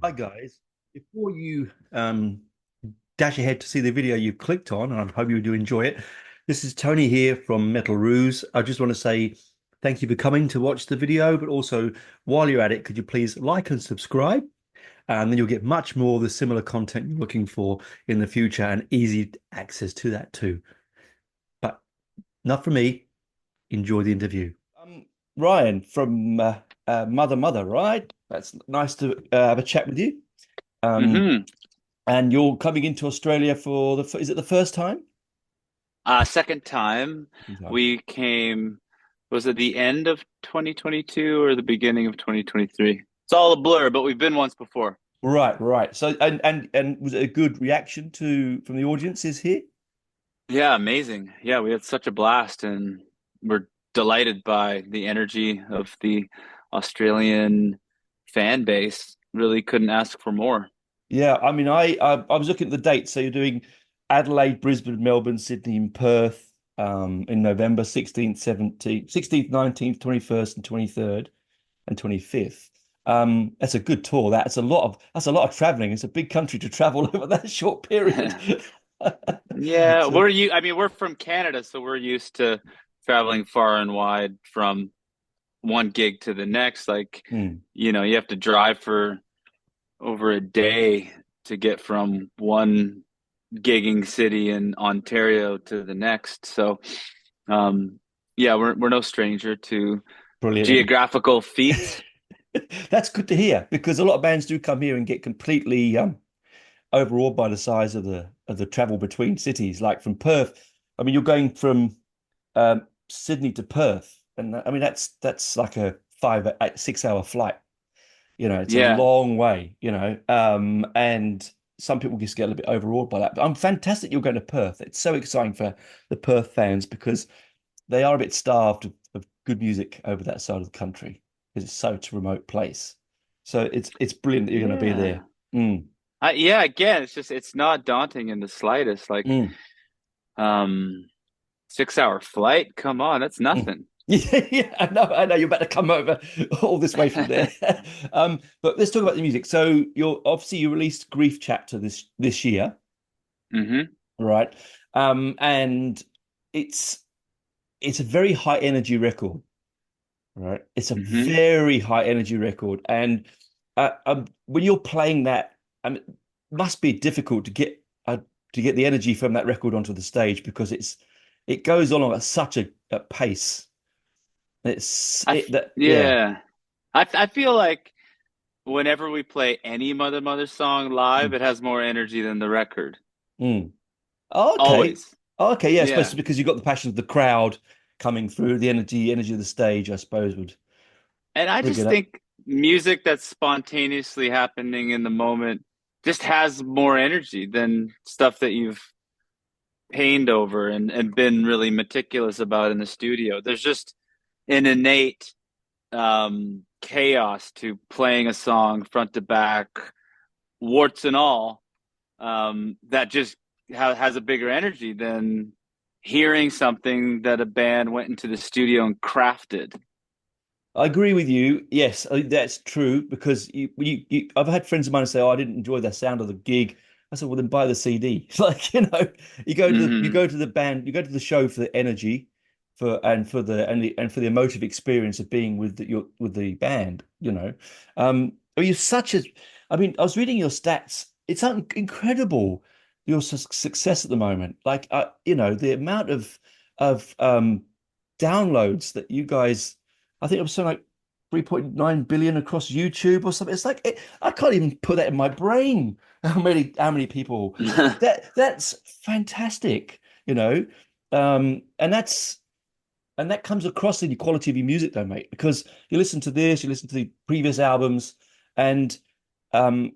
Hi guys. Before you dash ahead to see the video you've clicked on, and I hope you do enjoy it. This is Tony here from Metal Ruse. I just want to say thank you for coming to watch the video, but also while you're at it, could you please like and subscribe? And then you'll get much more of the similar content you're looking for in the future and easy access to that too. But not for me. Enjoy the interview. Ryan from Mother, right? That's nice to have a chat with you. Um, hmm And you're coming into Australia for is it the first time? Second time Second time. we came, was it the end of 2022 or the beginning of 2023? It's all a blur, but we've been once before. Right, right. So and was it a good reaction to from the audiences here? Yeah, amazing. Yeah, we had such a blast and we're delighted by the energy of the Australian fan base. Really couldn't ask for more. Yeah, I mean I was looking at the dates. So you're doing Adelaide, Brisbane, Melbourne, Sydney, and Perth in November 16th, 17th, 16th, 19th, 21st, and 23rd and 25th. That's a good tour. That's a lot of traveling. It's a big country to travel over that short period. Yeah, So I mean, we're from Canada, so we're used to traveling far and wide from one gig to the next. hmm. You have to drive for over a day to get from one gigging city in Ontario to the next. So, um, yeah, we're no stranger to Brilliant. geographical feats. That's good to hear because a lot of bands do come here and get completely overawed by the size of the travel between cities. Like from Perth, I mean, you're going from Sydney to Perth, and I mean that's like a 6 hour flight. It's a Yeah, long way. And some people just get a little bit overawed by that. But I'm fantastic you're going to Perth. It's so exciting for the Perth fans because they are a bit starved of good music over that side of the country because it's such a remote place. So it's brilliant that you're going to be there. yeah. Mm, Yeah, again, it's not daunting in the slightest. mm, Um, 6 hour flight. Come on, that's mm. nothing. Yeah, yeah, I know. You're about to come over all this way from there. But let's talk about the music. So you released Grief Chapter this year, hmm right? And it's it's a very high energy record, right? It's a hmm very high energy record, and when you're playing that, it must be difficult to get the energy from that record onto the stage because it goes on at such a pace. It's I it f that yeah. yeah. I feel like whenever we play any Mother song live, Mm. it has more energy than the record. Mm. Oh, okay. Always. Oh, okay, yeah, I suppose Yeah. because you've got the passion of the crowd coming through, the energy of the stage, I suppose would And I bring it just up. think music that's spontaneously happening in the moment just has more energy than stuff that you've pained over and been really meticulous about in the studio. There's just an innate chaos to playing a song front to back, warts and all, that just has a bigger energy than hearing something that a band went into the studio and crafted. I agree with you. Yes, I think that's true because I've had friends of mine say, "Oh, I didn't enjoy the sound of the gig." I said, "Well, then buy the CD." It's like, you hmm go to the band, you go to the show for the energy, and for the emotive experience of being with the band. Are you such a? I mean, I was reading your stats. It's incredible your success at the moment. Like, the amount of downloads that you guys. I think it was something like 3.9 billion across YouTube or something. It's like I can't even put that in my brain. How many people that's fantastic, you know. And that comes across in the quality of your music though, mate, because you listen to this, you listen to the previous albums, and um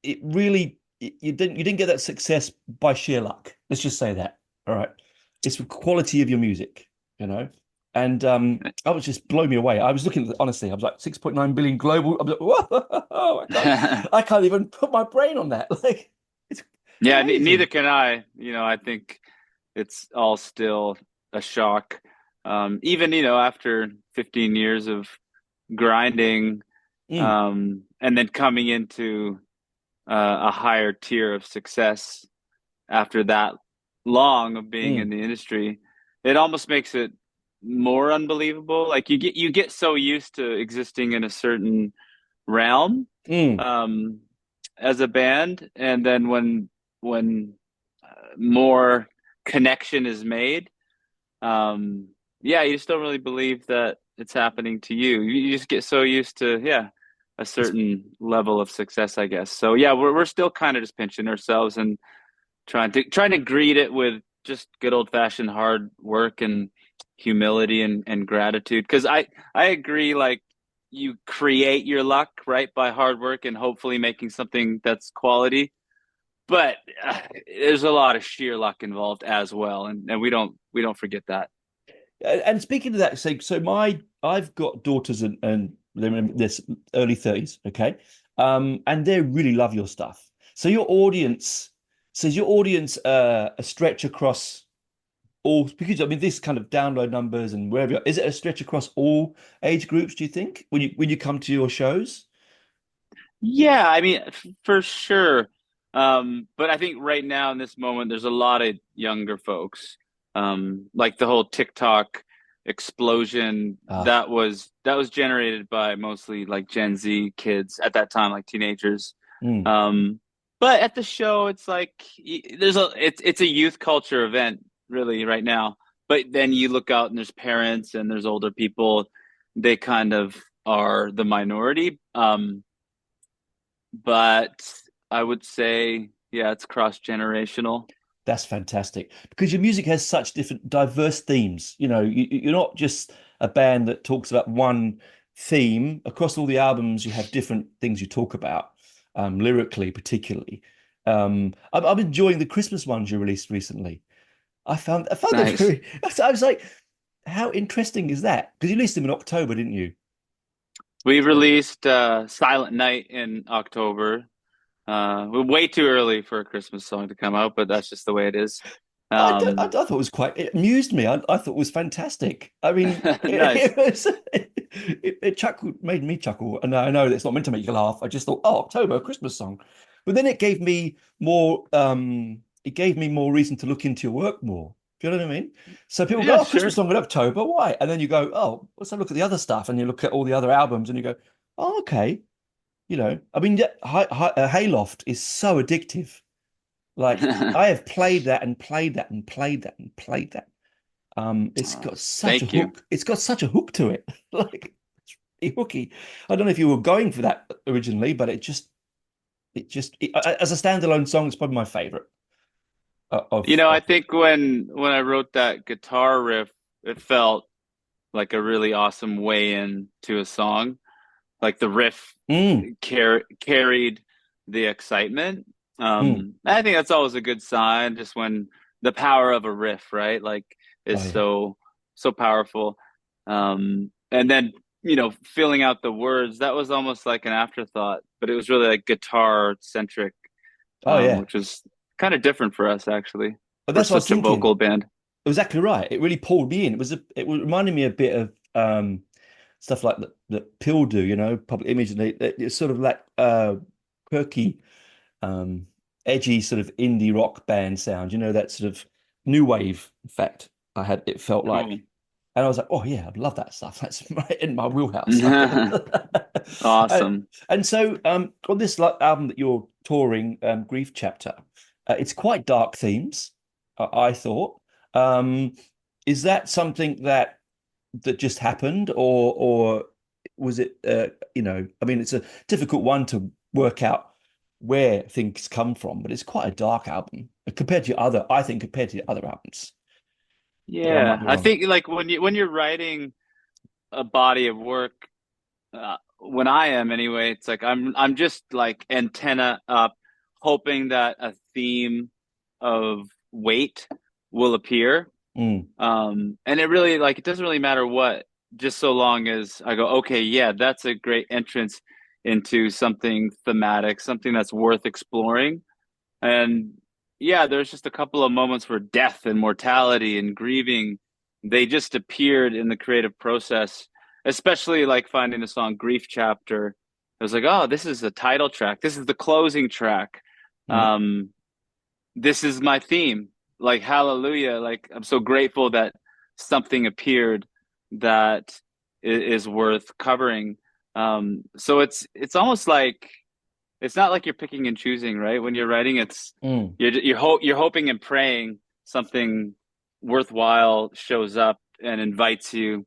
it really you didn't get that success by sheer luck. Let's just say that. All right. It's the quality of your music, you know. And I was just blown me away. I was looking at honestly, I was like 6.9 billion global. I was like, whoa, I can't even put my brain on that. Like it's Yeah, neither amazing. can I. I think it's all still a shock. Even, after 15 years of grinding, Mm, and then coming into a higher tier of success after that long of being in Mm, the industry, it almost makes it more unbelievable. Like you get so used to existing in a certain realm mm. um, as a band, and then when more connection is made, yeah, you just don't really believe that it's happening to you. You just get so used to, yeah, a It's, certain level of success, I guess. So yeah, we're still kind of just pinching ourselves and trying to greet it with just good old fashioned hard work and humility and gratitude. Because I agree, like you create your luck right by hard work and hopefully making something that's quality. But there's a lot of sheer luck involved as well, and we don't forget that. and speaking of that, so my I've got daughters and they're in this early 30s, okay? And they really love your stuff. So your audience, so is your audience a stretch across all, because I mean this kind of download numbers and wherever you are, is it a stretch across all age groups, do you think, when you come to your shows? Yeah, I mean, for sure. But I think right now in this moment, there's a lot of younger folks. Like the whole TikTok explosion Ah, that was generated by mostly like Gen Z kids at that time, like teenagers. mm, Um, but at the show, it's like it's a youth culture event really right now. But then you look out and there's parents and there's older people. They kind of are the minority. But I would say, yeah, it's cross generational. that's fantastic because your music has such different diverse themes. You know, you're not just a band that talks about one theme. Across all the albums, you have different things you talk about, lyrically particularly. I'm enjoying the Christmas ones you released recently. I found them Nice. very. I was like, how interesting is that? Because you released them in October, didn't you? We released Silent Night in October. We're way too early for a Christmas song to come out, but that's just the way it is. I Um, thought it was quite, it amused me. I thought it was fantastic. I mean, nice. it was, it chuckled, made me chuckle. And I know it's not meant to make you laugh. I just thought, oh, October, a Christmas song. But then it gave me more reason to look into your work more. Do you know what I mean? So people go, Yeah, oh, Christmas sure. song in October, why? And then you go, oh, let's have a look at the other stuff. And you look at all the other albums and you go, oh, okay. You know, I mean, yeah, Hayloft is so addictive. Like I have played that and played that and played that and played that. It's Uh, got such a Thank you. hook. It's got such a hook to it. Like it's really hooky. I don't know if you were going for that originally, but as a standalone song, it's probably my favorite I of. think when I wrote that guitar riff, it felt like a really awesome way in to a song. Like the riff Mm, carried the excitement. mm. I think that's always a good sign, just when the power of a riff, right? Like is Oh yeah. so powerful. And then filling out the words, that was almost like an afterthought, but it was really like guitar centric, Oh yeah. which was kind of different for us actually. But We're that's what I was such a thinking. vocal band. Exactly right. It really pulled me in. It was reminding me a bit of stuff like that Pill do, Public Image, and it's sort of like quirky, um, edgy sort of indie rock band sound, that sort of new wave effect. It felt Cool. like, and I was like, oh yeah, I love that stuff. That's right in my wheelhouse. And, Awesome. and so on this album that you're touring, Grief Chapter, it's quite dark themes, I thought. Um, is that something that just happened, or was it? I mean, it's a difficult one to work out where things come from, but it's quite a dark album compared to I think compared to your other albums. But I might Yeah, be I wrong. think like when you're writing a body of work, when I am anyway, it's like I'm just like antenna up, hoping that a theme of weight will appear. Mm. And it really like it doesn't really matter what, just so long as I go, okay, yeah, that's a great entrance into something thematic, something that's worth exploring. And yeah, there's just a couple of moments where death and mortality and grieving, they just appeared in the creative process, especially like finding the song Grief Chapter. it was like, oh, this is a title track. This is the closing track. Mm. Um, this is my theme. Like, hallelujah. Like, I'm so grateful that something appeared that is worth covering. So it's almost like it's not like you're picking and choosing, right? When you're writing, it's Mm. you're hoping and praying something worthwhile shows up and invites you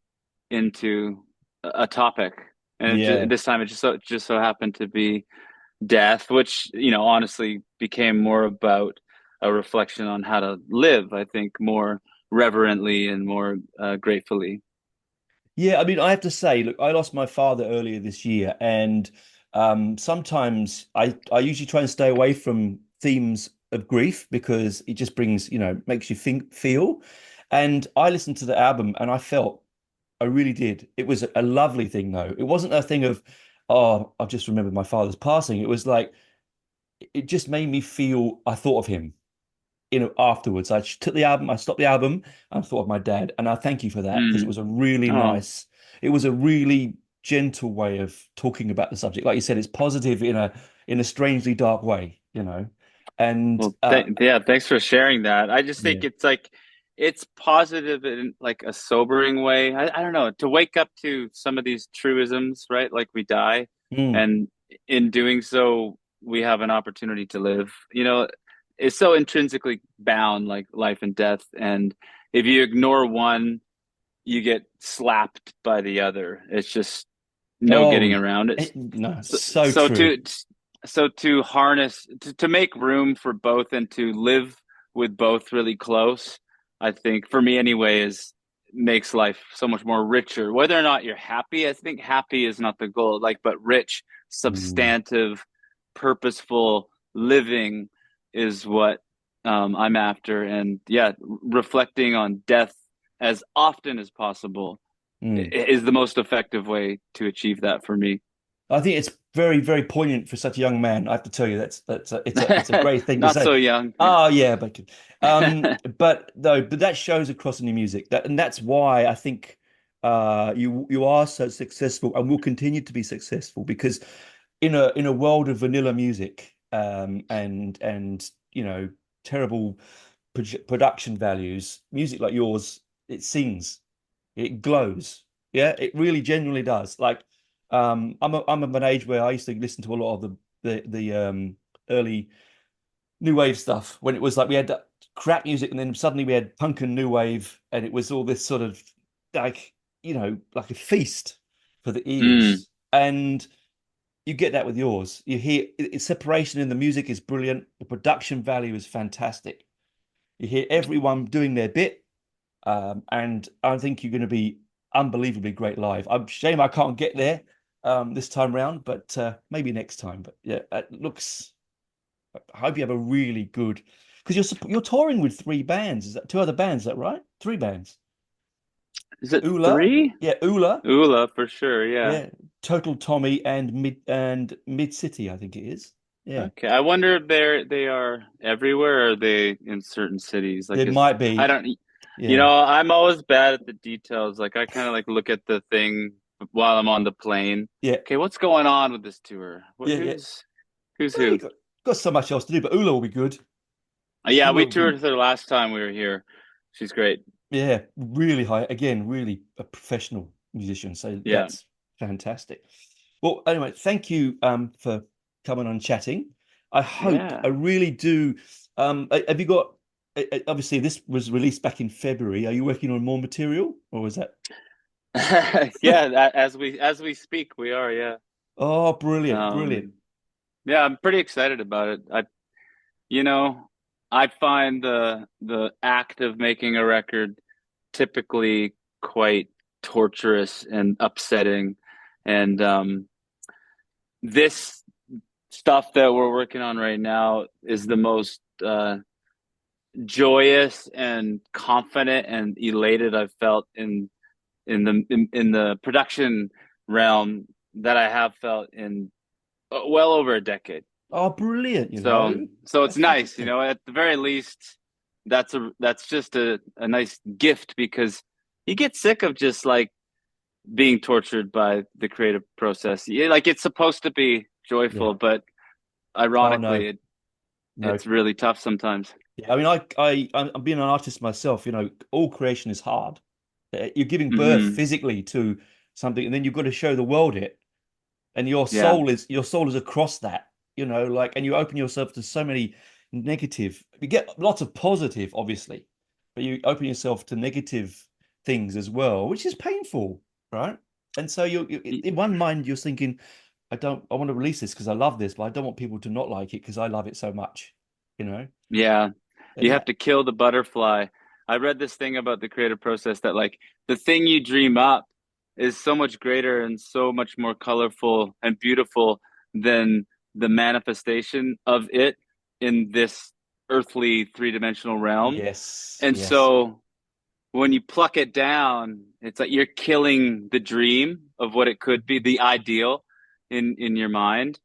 into a topic. And Yeah. this time it just so happened to be death, which, honestly became more about a reflection on how to live, I think, more reverently and more gratefully. Yeah, I mean, I have to say, look, I lost my father earlier this year, and sometimes I usually try and stay away from themes of grief because it just brings, makes you feel. And I listened to the album and I really did. It was a lovely thing, though. It wasn't a thing of, oh, I've just remembered my father's passing. It was like it just made me feel I thought of him, afterwards. I took the album, I stopped the album, and thought of my dad. And I thank you for that because Mm. Oh, it was a really gentle way of talking about the subject. Like you said, it's positive in a strangely dark way, And well, yeah, thanks for sharing that. I just think yeah. it's like it's positive in like a sobering way. I don't know, to wake up to some of these truisms, right? Like we die, Mm, and in doing so, we have an opportunity to live. It's so intrinsically bound, like life and death. And if you ignore one, you get slapped by the other. It's just no getting oh, around it. no, So, so so true. to harness to make room for both and to live with both really close, I think for me anyway is makes life so much more richer. Whether or not you're happy, I think happy is not the goal, like, but rich, Mm, substantive, purposeful living is what I'm after. And yeah, reflecting on death as often as possible mm. is the most effective way to achieve that for me. I think it's very, very poignant for such a young man. I have to tell you, it's a great thing to Not say. so young. Oh yeah, but Yeah. but that shows across in your music. And that's why I think you are so successful and will continue to be successful because in a world of vanilla music and terrible production values, music like yours, it sings. It glows. Yeah, it really genuinely does. Like, I'm of an age where I used to listen to a lot of the early new wave stuff when it was like we had that crap music and then suddenly we had punk and new wave and it was all this sort of like like a feast for the Mm, ears. And you get that with yours. You hear separation in the music is brilliant. The production value is fantastic. You hear everyone doing their bit and I think you're going to be unbelievably great live. I'm shame I can't get there this time round, but maybe next time. But yeah, it looks. I hope you have a really good because you're touring with three bands. Is that two other bands? Is that right? Three bands. is it Ula, three? yeah, Ula, Ula for sure. Yeah. yeah, Total Tommy and Mid City. I think it is. Yeah, Okay. I wonder if they are everywhere or are they in certain cities? Like there is might I be. don't Yeah, I'm always bad at the details. Like I kind of like look at the thing while I'm on the plane. yeah, Okay, what's going on with this tour? What yeah, yeah. who's Well, you who? got so much else to do, but Ula will be good. Yeah, Ula we will be. toured with her last time we were here. She's great. Yeah, really high. Again, really a professional musician. So Yeah. that's fantastic. Well, anyway, thank you for coming on and chatting. I Yeah. really do. Have you got, obviously this was released back in February. Are you working on more material or is that? Yeah, as we speak, we are, yeah. Oh, brilliant, brilliant. Um, yeah, I'm pretty excited about it. You know, I find the act of making a record typically quite torturous and upsetting. And this stuff that we're working on right now is the most joyous and confident and elated I've felt in the production realm that I have felt in well over a decade. Oh, brilliant, So it's That's nice, fantastic. at the very least, that's just a nice gift because you get sick of just like being tortured by the creative process. Yeah, like it's supposed to be Yeah. joyful, but Oh no, ironically, no. it's really tough sometimes. Yeah, I mean, I'm being an artist myself. You know, all creation is hard. You're giving birth Hmm. physically to something, and then you've got to show the world it. And Yeah. your soul is across that. You know, like, and you open yourself to so many negative. You get lots of positive, obviously, but you open yourself to negative things as well, which is painful, right? And so you in one mind, you're thinking, I want to release this because I love this, but I don't want people to not like it because I love it so much, you know? Yeah. You And have that, to kill the butterfly. I read this thing about the creative process that like the thing you dream up is so much greater and so much more colorful and beautiful than the manifestation of it in this earthly three-dimensional realm. yes, And yes. so when you pluck it down, it's like you're killing the dream of what it could be, the ideal in your mind.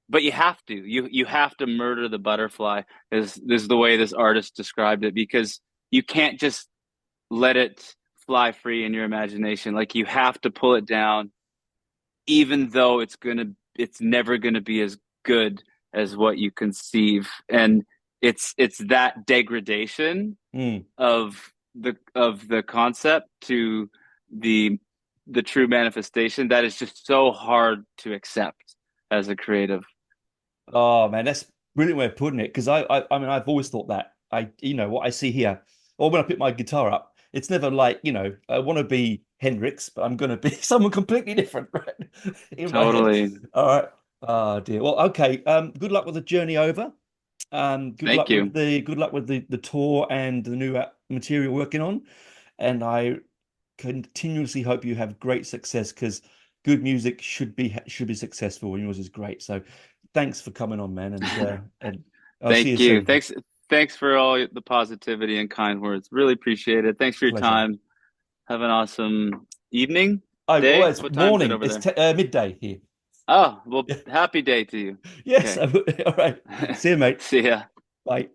But you have to. You have to murder the butterfly is the way this artist described it because you can't just let it fly free in your imagination. Like you have to pull it down, even though it's never gonna be as good as what you conceive. And it's that degradation Mm. of the concept to the the true manifestation that is just so hard to accept as a creative. Oh man, that's a brilliant way of putting it. Because I mean, I've always thought that you know, what I see here, or when I pick my guitar up, it's never like, you know, I want to be Hendrix, but I'm going to be someone completely different, right? In my head. Totally. All right. Oh dear. Well, okay. Good luck with the journey over. Thank you. Good luck with the tour and the new material you're working on. And I continuously hope you have great success because good music should be successful, and yours is great. So thanks for coming on, man, and I'll see you Thank you. soon. Thanks for all the positivity and kind words. Really appreciate it. Thanks for your Pleasure. time. Have an awesome evening, Oh, day. it's What time is it morning. over It's there? midday here. Oh, well, happy day to you. Yes. Okay. All right. See you, mate. See ya. Bye.